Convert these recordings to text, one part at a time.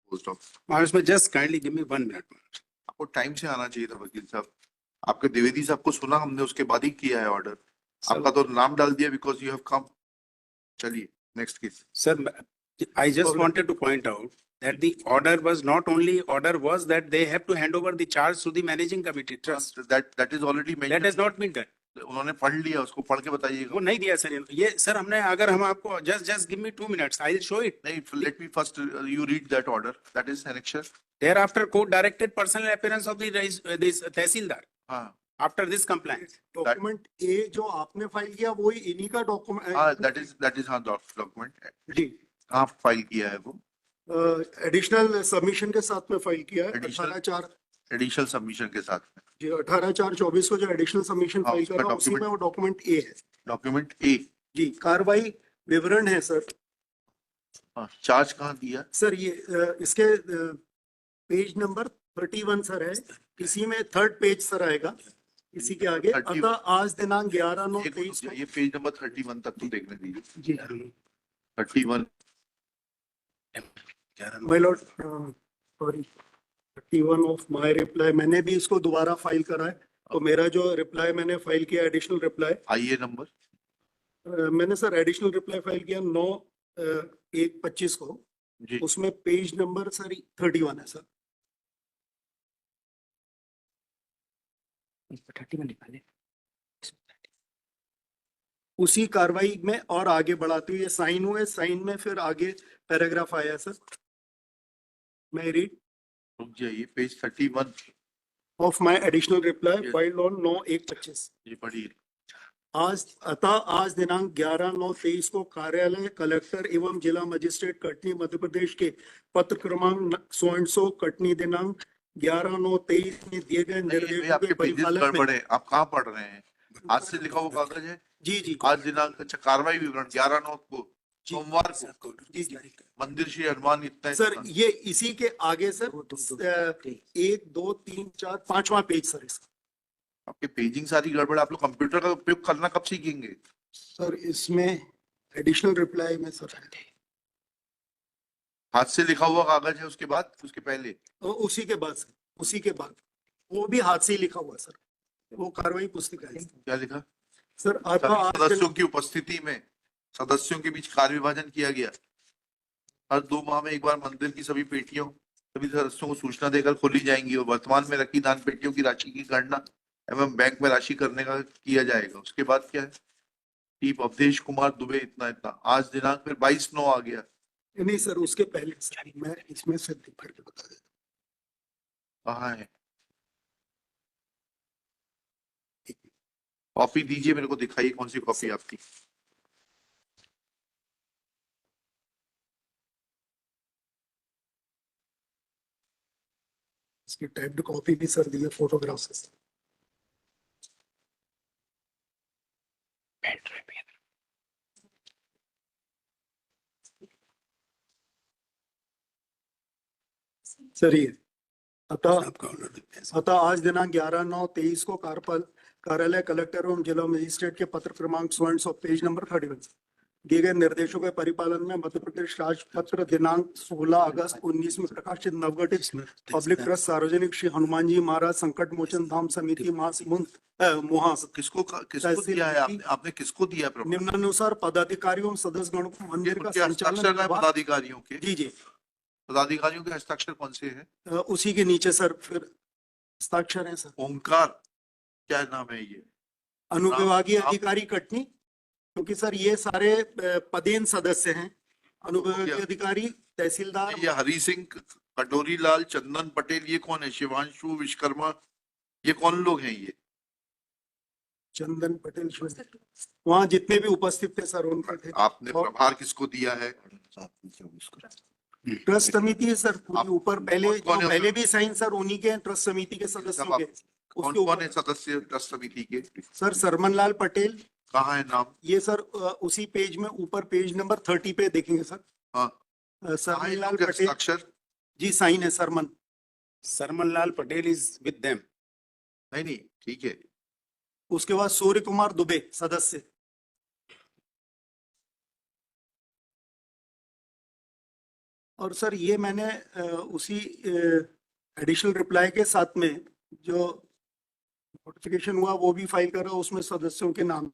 Post of. Maharashtra, just kindly give me 1 minute. आपको time से आना चाहिए था वकील साहब। आपके द्विवेदी साहब को सुना हमने, उसके बाद ही किया है ऑर्डर। आपका तो नाम डाल दिया बिकॉज यू हैव कम। चलिए next case. Sir, I just wanted to point out that the order was not only order was that they have to hand over the charge to the managing committee trust. That is already That mentioned. has not been done. उन्होंने पढ़ लिया, उसको पढ़ के बताइएगा। वो नहीं दिया सर ये सर हमने अगर हम आपको just give me 2 minutes I will show it. नहीं, let me first you read that order. That is annexure. Thereafter court directed personal appearance of the this Tehsildar हाँ after this compliance. डॉक्यूमेंट ए जो आपने file किया वही इन्हीं का document. हाँ that is हाँ डॉक्यूमेंट जी कहाँ फाइल किया है वो? एडिशनल सबमिशन के साथ में फाइल किया है। Additional- 18/4 एडिशनल सबमिशन के साथ में। जी 18/4/24 को जो एडिशनल सबमिशन हाँ, फाइल उसका करा उसी में document- वो डॉक्यूमेंट ए है। डॉक्यूमेंट ए। जी कार्रवाई विवरण है सर। हाँ, चार्ज कहाँ दिया? सर ये इसके पेज नंबर 31 सर है, इसी में थर्ड पेज सर आएगा इसी के आगे। 30 अतः आज दिनांक 11/9/23 ये पेज नंबर 31 तक तो देखने दीजिए। जी 31 my Lord sorry 31 of my reply मैंने भी इसको दोबारा फाइल करा है। तो मेरा जो रिप्लाई मैंने फाइल किया एडिशनल रिप्लाई आइए नंबर मैंने सर एडिशनल रिप्लाई फाइल किया 9/1/25 को। जी। उसमें पेज नंबर सर 31 है सर। 31 निकाले। उसी कार्रवाई में और आगे बढ़ाते हुए साइन हुए, साइन में फिर आगे पैराग्राफ आया सर। मैं रीड रुक जाइए, page 31 of my additional reply Yes. Filed on 9/1/25। ये पढ़िए। आज दिनांक 11/9/23 को कार्यालय कलेक्टर एवं जिला मजिस्ट्रेट कटनी मध्य प्रदेश के पत्र क्रमांक 100 कटनी दिनांक 11/9/23 में दिए गए नहीं, निर्देशों आपके के पेजेस परिपालन में। गड़बड़ है। आप कहाँ पढ़ रहे हैं? आज से लिखा हुआ कागज है। जी जी आज दिनांक, अच्छा कार्रवाई विवरण 11/9 को सोमवार को जी जी मंदिर श्री हनुमान इतना सर इतना। ये इसी के आगे सर 1 2 3 4 5वां पेज सर इसका। आपके पेजिंग सारी गड़बड़। आप लोग कंप्यूटर का उपयोग करना कब सीखेंगे? सर इसमें एडिशनल रिप्लाई में सर हाथ से लिखा हुआ कागज है, उसके बाद उसके पहले उसी के बाद सर उसी के बाद वो भी हाथ से ही लिखा हुआ सर। वो कार्रवाई पुस्तिका है क्या लिखा? सर। आता सभी आज सदस्यों की उपस्थिति में सदस्यों के बीच कार्य विभाजन किया गया। हर 2 माह में एक बार मंदिर की सभी पेटियों सभी सदस्यों को सूचना देकर खोली जाएंगी और वर्तमान में रखी दान पेटियों की राशि की गणना एवं बैंक में राशि करने का किया जाएगा। उसके बाद क्या है? टीप अवधेश कुमार दुबे इतना इतना। आज दिनांक फिर 22/9 आ गया। नहीं सर उसके पहले सर मैं इसमें से भर के बता देता कहाँ है? कॉपी दीजिए मेरे को, दिखाइए कौन सी कॉपी आपकी। इसकी टाइप्ड कॉपी भी सर दी है फोटोग्राफ से। सर ये अतः आज दिनांक 11/9/23 को कार्यालय कलेक्टर एवं जिला मजिस्ट्रेट के पत्र क्रमांक 100 पेज नंबर 31 दिए गए निर्देशों के परिपालन में मध्य प्रदेश राजपत्र दिनांक 16 अगस्त 19 में प्रकाशित नवगठित पब्लिक ट्रस्ट सार्वजनिक श्री हनुमान जी महाराज संकट मोचन धाम समिति मुहास किसको दिया है आपने? आपने किसको दिया है? निम्नानुसार पदाधिकारियों सदस्यगणों को मंदिर का हस्ताक्षर है संचालन पदाधिकारियों के। जी जी पदाधिकारियों के हस्ताक्षर कौन से हैं? उसी के नीचे सर फिर हस्ताक्षर है सर। ओंकार क्या नाम है ये? अनुविभागीय आप- अधिकारी कटनी, क्योंकि सर ये सारे पदेन सदस्य हैं। अनुविभागीय अधिकारी तहसीलदार ये हरी सिंह, कटोरी लाल, चंदन पटेल, ये कौन है? शिवांशु विश्वकर्मा, ये कौन लोग हैं ये? चंदन पटेल वहाँ जितने भी उपस्थित थे सर उनके थे। आपने प्रभार किसको दिया है? ट्रस्ट समिति है सर पूरी आप- ऊपर पहले कौन है पहले उसमें? भी साइन सर उन्हीं के ट्रस्ट समिति के सदस्यों के। कौन उसके कौन ऊपर है सदस्य ट्रस्ट समिति के? सर सरमन लाल पटेल, कहाँ है नाम? ये सर उसी पेज में ऊपर पेज नंबर 30 पे देखेंगे सर। हाँ, कहाँ है सरमन लाल इनके पटेल हस्ताक्षर? जी साइन है Sarman. Sarman Lal Patel is with them. नहीं ठीक है। उसके बाद सूर्य कुमार दुबे सदस्य। और सर ये मैंने उसी एडिशनल रिप्लाई के साथ में जो नोटिफिकेशन हुआ वो भी फाइल करा, उसमें सदस्यों के नाम।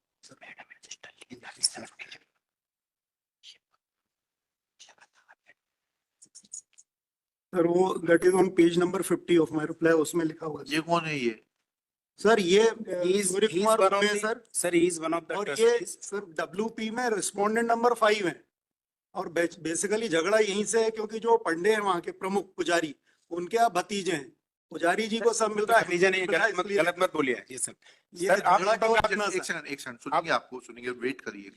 सर वो that is on page number 50 of my reply, उसमें लिखा हुआ है। ये कौन है ये? सर ये He Surya is Kumar one of Dubey है the, sir, sir, he is one of the और ये trustees. सर WP में रिस्पोंडेंट नंबर 5 है। और बेसिकली झगड़ा यहीं से है क्योंकि जो पंडे हैं वहाँ के प्रमुख पुजारी, उनके आप भतीजे हैं, पुजारी जी को सब मिल रहा है, भतीजा नहीं, मिल रहा है, इसलिए गलत मत बोलिए ये सब। ये सर, आप झगड़ा क्यों अपना एक सर? सेकंड सुनिए, आपको सुनिए, वेट करिए।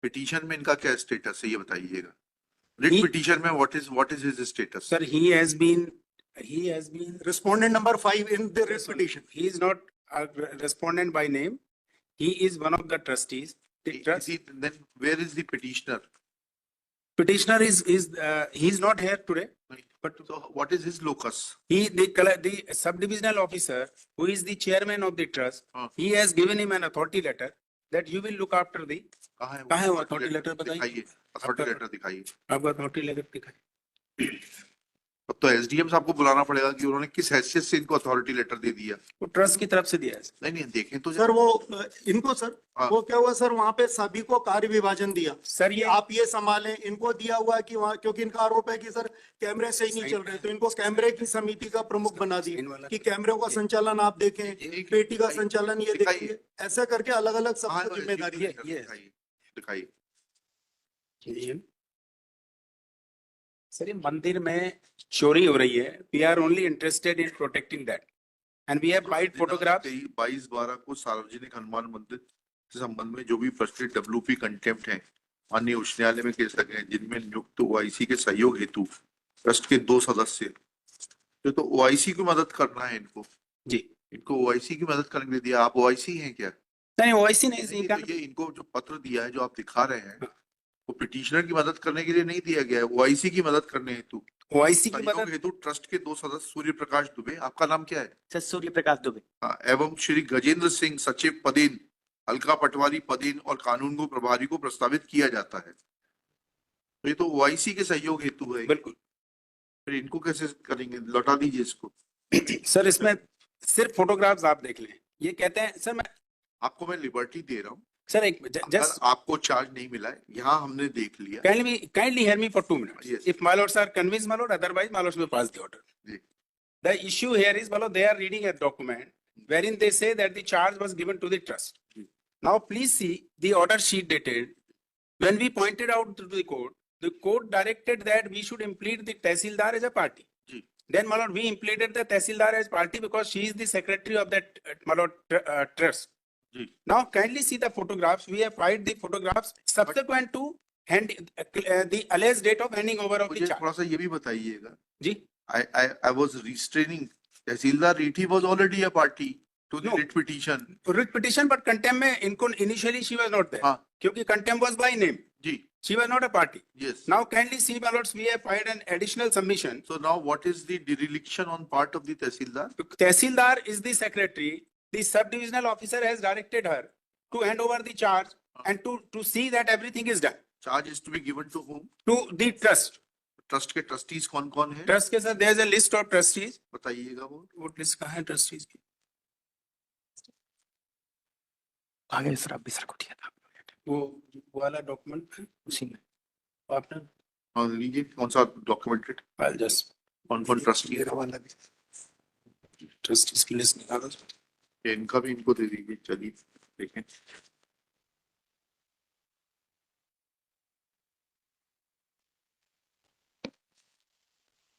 पिटीशन में इनका क्या स्टेटस है ये बताइएगा। रिट He- पिटीशन में what is his status? Sir, he has been, respondent number 5 in the petition. he is not a respondent by name. He is one of the trustees. The trust Then where is the petitioner? petitioner he is not here today. But so what is his locus? The subdivisional officer, who is the chairman of the trust, he has given him an authority letter that you will look after the, कहाँ है कहाँ है वो authority letter बताइए? दिखाइए, authority letter दिखाइए। आपका authority letter दिखाइए। अब तो एसडीएम साहब को बुलाना पड़ेगा कि उन्होंने किस हैसियत से इनको अथॉरिटी लेटर दे दिया। वो ट्रस्ट की तरफ से दिया है। नहीं देखें तो सर वो इनको सर हाँ। वो क्या हुआ सर, वहाँ पे सभी को कार्य विभाजन दिया सर, कि ये आप ये संभालें, इनको दिया हुआ कि वहाँ, क्योंकि इनका आरोप है कि सर कैमरे सही नहीं चल रहे, तो इनको कैमरे की समिति का प्रमुख बना दिया कि कैमरों का संचालन आप देखें, पेटी का संचालन ये देखिए, ऐसा करके अलग अलग सबको जिम्मेदारी दी। दिखाइए। सर, ये मंदिर में चोरी हो रही है। We are only interested in protecting that and we have bite photograph. 22/12 को सार्वजनिक हनुमान मंदिर से संबंध में जो भी प्रचलित डब्ल्यूपी कंटेम्प्ट है, माननीय उच्च न्यायालय में केस लगे हैं, जिनमें नियुक्त ओआईसी के सहयोग हेतु ट्रस्ट के 2 सदस्य, तो ओआईसी की मदद करना है इनको जी, इनको ओआईसी की मदद करने के लिए दिया। आप ओआईसी हैं क्या? नहीं ओआईसी नहीं, नहीं, तो ये इनको जो पत्र दिया है जो आप दिखा रहे हैं, वो पिटीशनर की मदद करने के लिए नहीं दिया गया है, ओआईसी की मदद करने हेतु। ओआईसी की सहयोग मदद। हेतु ट्रस्ट के 2 सदस्य सूर्य प्रकाश दुबे, आपका नाम क्या है? सर सूर्य प्रकाश दुबे। हाँ, एवं श्री गजेंद्र सिंह सचिव पदेन, हल्का पटवारी पदेन और कानून को प्रभारी को प्रस्तावित किया जाता है। तो ये तो ओआईसी के सहयोग हेतु है। बिल्कुल। फिर इनको कैसे करेंगे? लौटा दीजिए इसको। सर, इसमें सिर्फ फोटोग्राफ्स आप देख लें। ये कहते हैं सर, आपको मैं लिबर्टी दे रहा हूँ सर एक अगर जस्ट आपको चार्ज नहीं मिला है, यहाँ हमने देख लिया। kindly hear me for 2 minutes. Yes. If my lords are convinced, my lord, otherwise my lords will pass the order. Ji. The issue here is, my lord, they are reading a document wherein they say that the charge was given to the trust. Now, please see the order sheet dated. When we pointed out to the court directed that we should implead the Tehsildar as a party. Ji. Then, my lord, we impleaded the Tehsildar as party because she is the secretary of that, my lord, trust. Ji. Now, kindly see the photographs. We have filed the photographs subsequent to the alleged date of handing over of the मुझे charge. थोड़ा सा ये भी बताइएगा। जी, I was restraining Tehsildar Riti was already a party to the No. writ petition. writ petition, but contempt में इनको initially she was not there. हाँ। क्योंकि contempt was by name. जी। She was not a party. Yes. Now, kindly see, my lords, we have filed an additional submission. So now what is the dereliction on part of the Tehsildar? Tehsildar is the secretary. The subdivisional officer has directed her to hand over the charge and to see that everything is done Charge is to be given to whom? to the trust. Trust के trustees कौन कौन है? Trust के साथ there is a list of trustees. बताइएगा वो। वो list कहाँ है trustees की? आगे सर आप भी सर को दिया था वो वाला डॉक्यूमेंट उसी में। आपने हाँ लीजिए, कौन सा डॉक्यूमेंटेड, I'll just कौन कौन ट्रस्टी है? वाला भी trustees की list निकालो। इनका भी इनको दे दीजिए। चलिए देखें।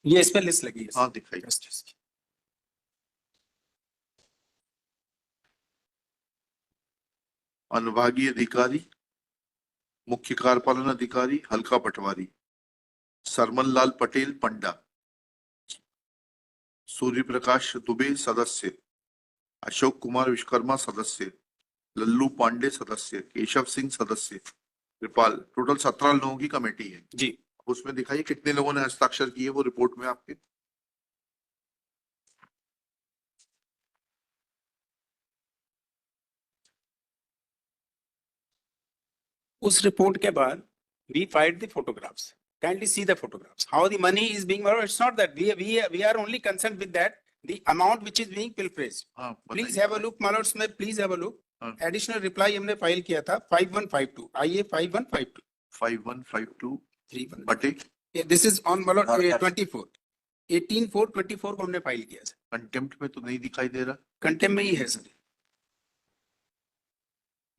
ये इस पे लिस्ट लगी है। हाँ दिखाइए। trustees की। अनुभागीय अधिकारी, मुख्य कार्यपालन अधिकारी हल्का पटवारी, सरमन लाल पटेल पंडा, सूर्य प्रकाश दुबे सदस्य, अशोक कुमार विश्वकर्मा सदस्य, लल्लू पांडे सदस्य, केशव सिंह सदस्य, कृपाल। टोटल 17 लोगों की कमेटी है। जी, उसमें दिखाइए कितने लोगों ने हस्ताक्षर किए वो रिपोर्ट में आपके। उस रिपोर्ट के बाद we filed the photographs. kindly see the photographs. How the money is being borrowed. It's not that we are only concerned with that. The amount which is being pilferaged. हाँ Please बताइए। have a look, my lords. में please have a look. हाँ। Additional reply हमने file किया था 5152 IA 5152 5152 31. बटे This is on my lord 24 18/4/24 को हमने फाइल किया सर. कंटेम्प्ट में तो नहीं दिखाई दे रहा। कंटेम्प्ट में ही है सर.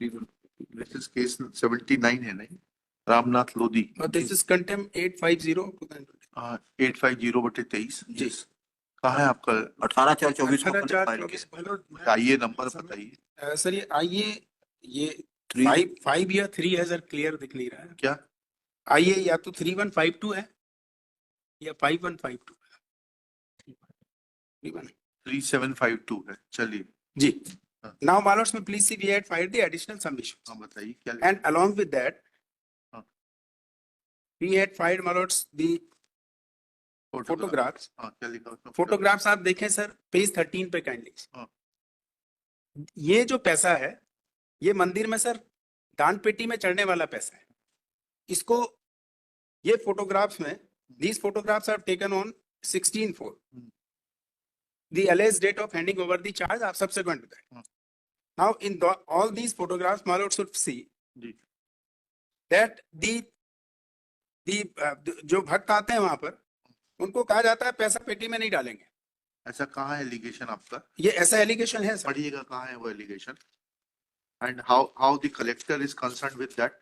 दिस इज केस 79 है नहीं, Ramnath Lodhi. But this is contempt 850 हाँ 850 बटे 23। जी. कहाँ है आपका 18/4/24 को 18/4/24 my lord, मैं- आइए नंबर बताइए। सर ये आइए ये Three- 5 या 3 है सर, क्लियर दिख नहीं रहा है. क्या आइए या तो 3152 है या 5152 है. 31 3752 है, चलिए। जी. हाँ। Now my lords, please see we had filed the additional submissions. हाँ बताइए क्या And along with that, हाँ। we had filed, my lords, the photographs. हाँ क्या लिखा उसमें? Photographs आप देखें सर, पेज 13 पे kindly. हाँ। ये जो पैसा है, ये मंदिर में सर दान पेटी में चढ़ने वाला पैसा है. इसको ये फोटोग्राफ्स में, these photographs are taken on 16/4. The alleged date of handing over the charge are subsequent to that. हाँ। Now in all these photographs, my lord should see ji that जो भक्त आते हैं वहां पर, उनको कहा जाता है पैसा पेटी में नहीं डालेंगे. ऐसा कहाँ है एलिगेशन आपका? ये ऐसा एलिगेशन है सर. पढ़िएगा कहाँ है वो allegation, and how the collector is concerned with that,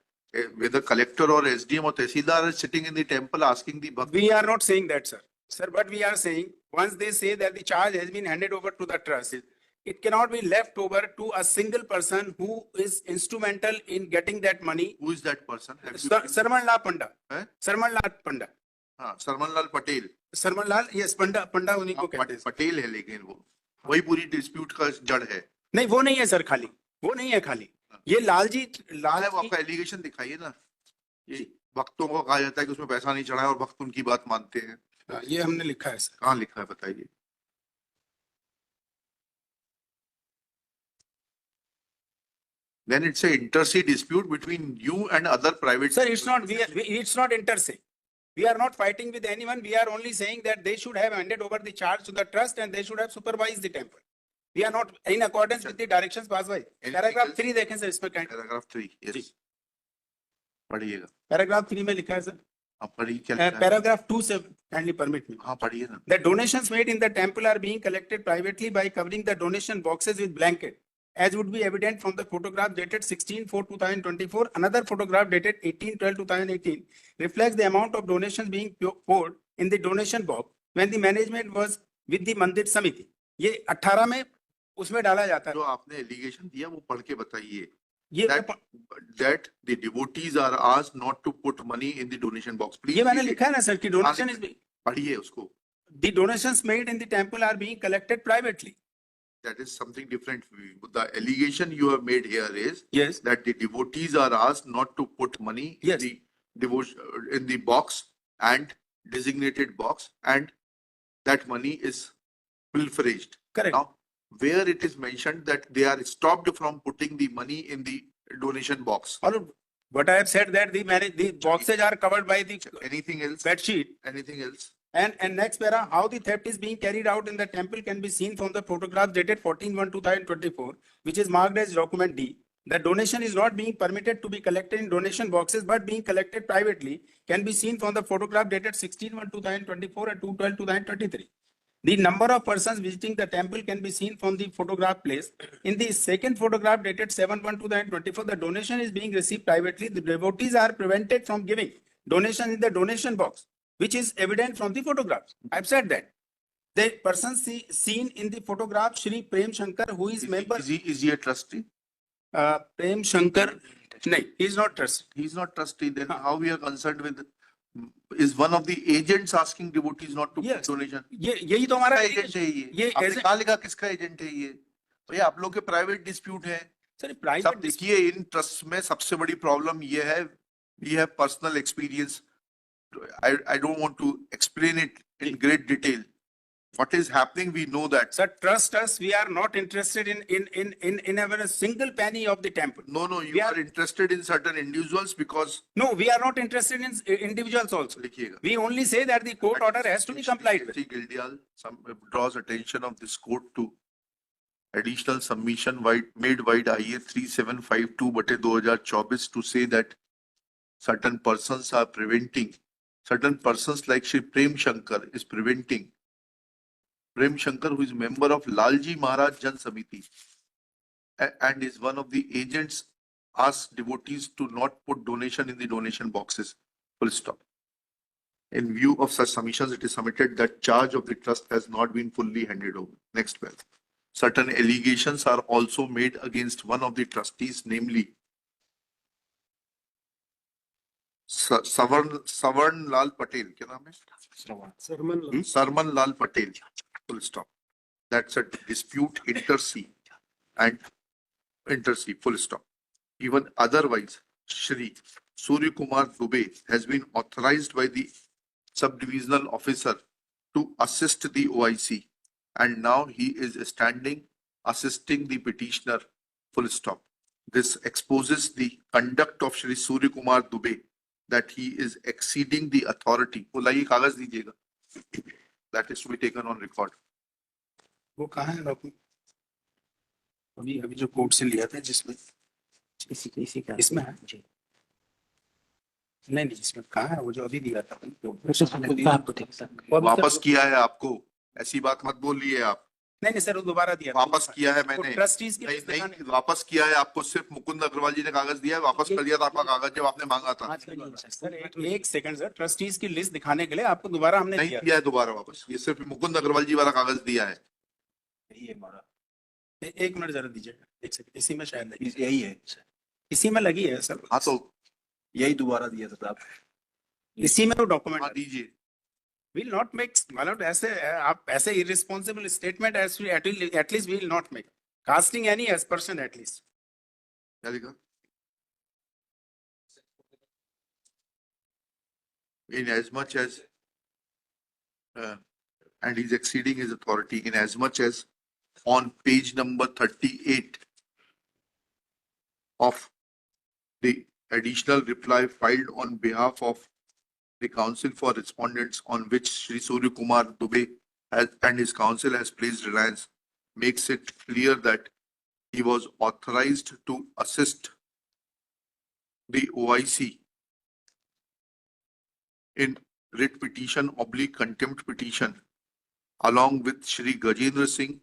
whether collector or SDM or tehsildar is sitting in the temple asking the bhakt. We are not saying that, sir. Sir, but we are saying once they say that the charge has been handed over to the trust, it cannot be left over to a single person who is instrumental in getting that money. Who is that person? Have you seen? Sarman Lal Panda. हैं? Sarman Lal Panda. हाँ सरमन लाल Patel. Sarman Lal, yes, Panda उन्हीं को कहते हैं. पटेल है, लेकिन वो वही पूरी डिस्प्यूट का जड़ है। नहीं, वो नहीं है सर, खाली वो नहीं है, खाली ये लालजी लाल है वो, आपका एलिगेशन दिखाइए ना। ये भक्तों को कहा जाता है कि उसमें पैसा नहीं चढ़ा है और भक्त उनकी बात मानते हैं। ये हमने लिखा है सर. कहाँ लिखा है बताइए? Then it's a inter-se dispute between you and other private. Sir, it's not, it's not inter se. We are not fighting with anyone. We are only saying that they should have handed over the charge to the trust and they should have supervised the temple. We are not in accordance with the directions passed by. Anything Paragraph else? 3 देखें sir इसमें kind. Paragraph 3, yes. जी. पढ़िएगा। Paragraph 3 में लिखा है sir. आप पढ़िए क्या लिखा है? Paragraph 2 से kindly permit me. हाँ पढ़िए ना। The donations made in the temple are being collected privately by covering the donation boxes with blanket, as would be evident from the photograph dated 16/4/2024. Another photograph dated 18/12/2018 reflects the amount of donations being poured in the donation box when the management was with the Mandir Samiti. ये 18 में उसमें डाला जाता जो है. आपने allegation दिया वो पढ़ के बताइए। ये That the devotees are asked not to put money in the donation box. Please ये मैंने read it. लिखा है ना सर कि donation is पढ़िए उसको। the donations made in the temple are being collected privately. That is something different. The allegation you have made here is Yes. that the devotees are asked not to put money Yes. in the devotion in the box and designated box, and that money is pilferaged. Correct. Now, where it is mentioned that they are stopped from putting the money in the donation box. Or what I have said that the boxes are covered by the Anything else? bed sheet. Anything else? And next para, how the theft is being carried out in the temple can be seen from the photograph dated 14/1/2024, which is marked as document D. The donation is not being permitted to be collected in donation boxes, but being collected privately can be seen from the photograph dated 16/1/2024 and 2/12/2023. The number of persons visiting the temple can be seen from the photograph place. In the second photograph dated 7/1/2024, the donation is being received privately. The devotees are prevented from giving donation in the donation box, which is evident from the photographs. I've said that. The person seen in the photograph, Shri Prem Shankar, who is member, Is he a trustee? Prem Shankar, no, he is not trusted. He is not trustee. Then Huh. how we are concerned with? Is one of the agents asking devotees not to Yes. put donation? यही तो हमारा agent है ये। ये आपने ऐसे- कहा लिखा किसका एजेंट है ये? भैया आप लोग के प्राइवेट डिस्प्यूट है। सर सब प्राइवेट देखिए इन ट्रस्ट में सबसे बड़ी प्रॉब्लम ये है, we have personal experience. I don't want to explain it in great detail, What is happening, we know that. Sir, trust us, we are not interested in even a single penny of the temple. No, you We are are- interested in certain individuals because No, we are not interested in individuals also. लिखिएगा. We only say that the court order has to be complied with. Shri Gildial draws attention of this court to additional submission made wide IA 3752/2024 to say that certain persons are preventing, certain persons like Shri Prem Shankar is preventing, Prem Shankar, who is member of Lalji Maharaj Jan Samiti and is one of the agents, asks devotees to not put donation in the donation boxes. Full stop. In view of such submissions, it is submitted that charge of the trust has not been fully handed over. Next well. Certain allegations are also made against one of the trustees, namely Savarn Lal Patel. क्या नाम है? Sarman Sarman Lal Patel. Full stop. That's a dispute intercy. Full stop. Even otherwise, Shri Surya Kumar Dubey has been authorized by the subdivisional officer to assist the OIC, and now he is standing assisting the petitioner. Full stop. This exposes the conduct of Shri Surya Kumar Dubey, that he is exceeding the authority. बोलाइए कागज दीजिएगा. That is to be taken on record. वो कहाँ है document? अभी जो court से लिया था जिसमें इसी का इसमें है? जी नहीं इसमें कहाँ है वो जो अभी दिया था? आपको ठीक सर वापस किया है आपको. ऐसी बात मत बोलिए आप. नहीं सर वो दोबारा दिया था. वापस किया है मैंने. ट्रस्टीज की नहीं, वापस किया है आपको. सिर्फ मुकुंद अग्रवाल जी ने कागज दिया है. वापस कर दिया था आपका कागज जब आपने मांगा था. आज का नहीं है सर एक सेकंड सर, ट्रस्टीज की लिस्ट दिखाने के लिए आपको दोबारा हमने नहीं दिया. किया है दोबारा वापस. ये सिर्फ मुकुंद अग्रवाल जी वाला कागज दिया है. ये हमारा एक मिनट जरा दीजिएगा. एक सेकंड. इसी में शायद लगी. यही है इसी में लगी है सर. हाँ तो यही दोबारा दिया था आप. इसी में वो हाँ डॉक्यूमेंट दीजिए. will not make, मतलब ऐसे आप ऐसे irresponsible statement as we at least we will not make. Casting any aspersion at least. क्या लिखा? In as much as and he's exceeding his authority, in as much as on page number 38 of the additional reply filed on behalf of the Council for Respondents, on which Shri Surya Kumar Dubey and his council has placed reliance, makes it clear that he was authorized to assist the OIC in writ petition / contempt petition, along with Shri Gajendra Singh,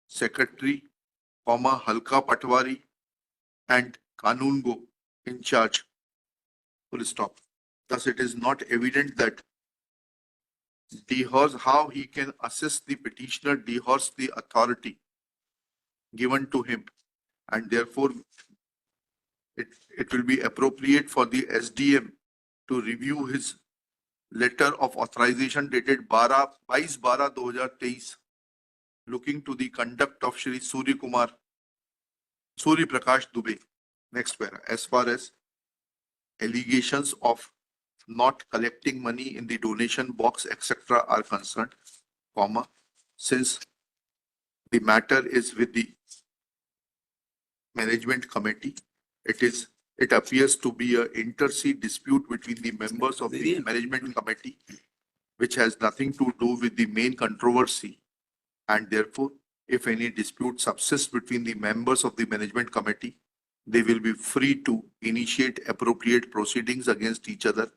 Secretary, Halka Patwari, and Kanungo in charge. Full stop. Thus, it is not evident that how he can assist the petitioner dehors the authority given to him, and therefore it will be appropriate for the SDM to review his letter of authorization dated 22/12/2023, looking to the conduct of Shri Surya Prakash Dubey. Next para. As far as allegations of not collecting money in the donation box, etc. are concerned, since the matter is with the management committee, it appears to be a inter-se dispute between the members of the management committee, which has nothing to do with the main controversy, and therefore, if any dispute subsists between the members of the management committee, they will be free to initiate appropriate proceedings against each other.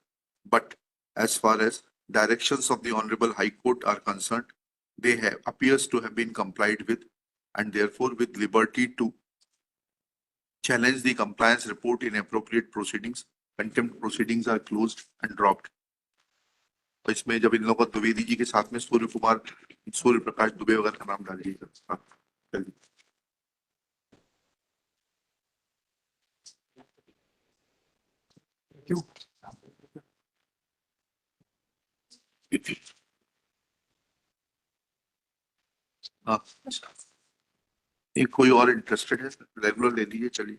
But as far as directions of the Honorable High Court are concerned, they appears to have been complied with, and therefore with liberty to challenge the compliance report in appropriate proceedings. Contempt proceedings are closed and dropped. तो इसमें जब इन लोगों को द्विवेदी जी के साथ में सूर्य प्रकाश दुबे वगैरह का नाम डालिएगा. क्यों? हाँ, एक कोई और इंटरेस्टेड है? रेगुलर ले लीजिए. चलिए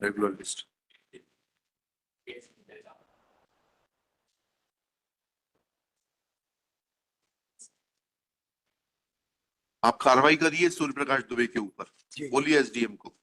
रेगुलर लिस्ट. आप कार्रवाई करिए सूर्य प्रकाश दुबे के ऊपर, जी। बोलिए एसडीएम को।